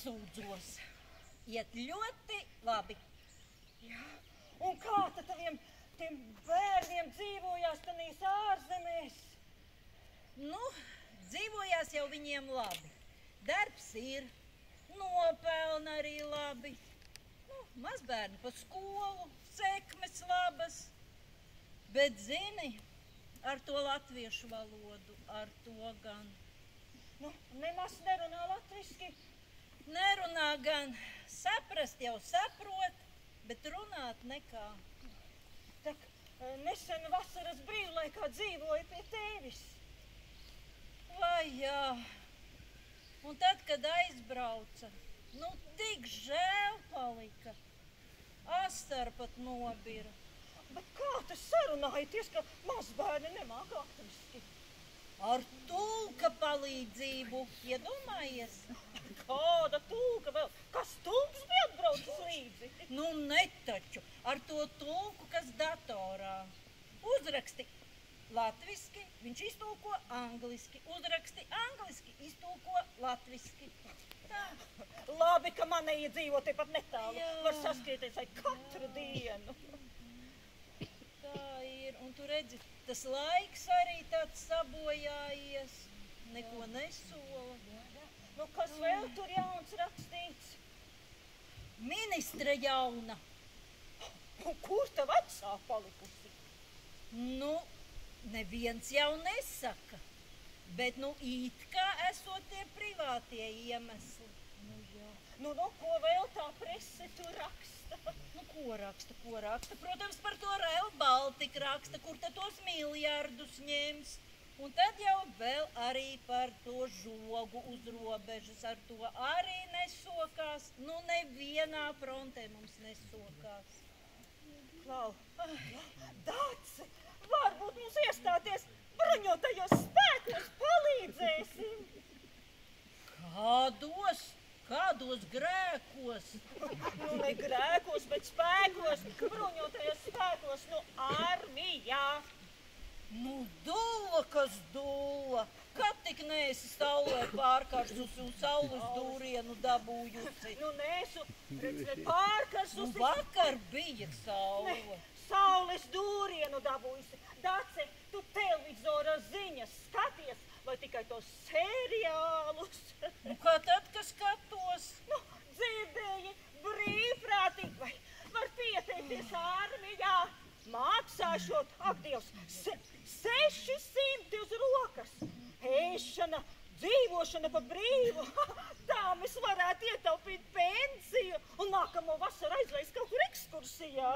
nesūdzos. Iet ļoti labi. Jā, un kā tad tiem bērniem dzīvojās tanīs ārzemēs? Nu, dzīvojās jau viņiem labi. Darbs ir, nopelna arī labi. Nu, mazbērni pa skolu, sekmes labas. Bet zini, ar to latviešu valodu, ar to gan. Nu, nemaz nerunā latviski. Nerunā gan, saprast jau saprot, bet runāt nekā. Tak nesen vasaras brīvlaikā dzīvoja pie tevis. Vai jā. Un tad, kad aizbrauca, nu tik žēl palika. Astara pat nobira. Bet kā tu sarunājaties, ka mazbērni nemāk latviski? Ar tulka palīdzību, iedomājies? Kāda tulka vēl? Kas tulks bija atbraucis līdzi? Nu netaču, ar to tulku, kas datorā. Uzraksti latviski, viņš iztulko angliski. Uzraksti angliski, iztulko latviski. Tā. Labi, ka man neiedzīvo tepat netālu. Jā. Var saskaitīties ai katru dienu. Tā ir, un tu redzi, tas laiks arī tāds sabojājies, neko nesola. Nu, kas vēl tur jauns rakstīts? Ministre jauna. Un kur ta vecā palikusi? Nu, neviens jau nesaka, bet nu it kā esot tie privātie iemesli. Nu, jā. Nu, ko vēl tā prese tur raksta? Nu, ko raksta? Protams, par to Rail Baltica raksta, kur tad tos miljardus ņems. Un tad jau vēl arī par to žogu uz robežas, ar to arī nesokās. Nu, nevienā frontē mums nesokās. Klau, Dace, varbūt mums iestāties bruņotajos spēkos palīdzēsim. Kādos grēkos? Nu, ne grēkos, bet spēkos, bruņotajos spēkos, nu, armijā. Nu, dula, kas dula. Kad tik neesi saulē pārkarsusi un saules dūrienu dabūjusi? Nu, nesu, redz, pārkarsusi. Nu, vakar bija saule. Ne, saules dūrienu dabūjusi. Dace, tu televizora ziņas skaties vai tikai tos seriālus? Nu, kā tad, ka skatos? Nu, dzirdēji, brīvprātīgi vai var pieteikties armijā. Maksāšot, ak Dievs, 600 uz rokas. Ēšana, dzīvošana pa brīvu. Tā mēs varētu ietaupīt pensiju un nākamo vasaru aizlaist kaut kur ekskursijā.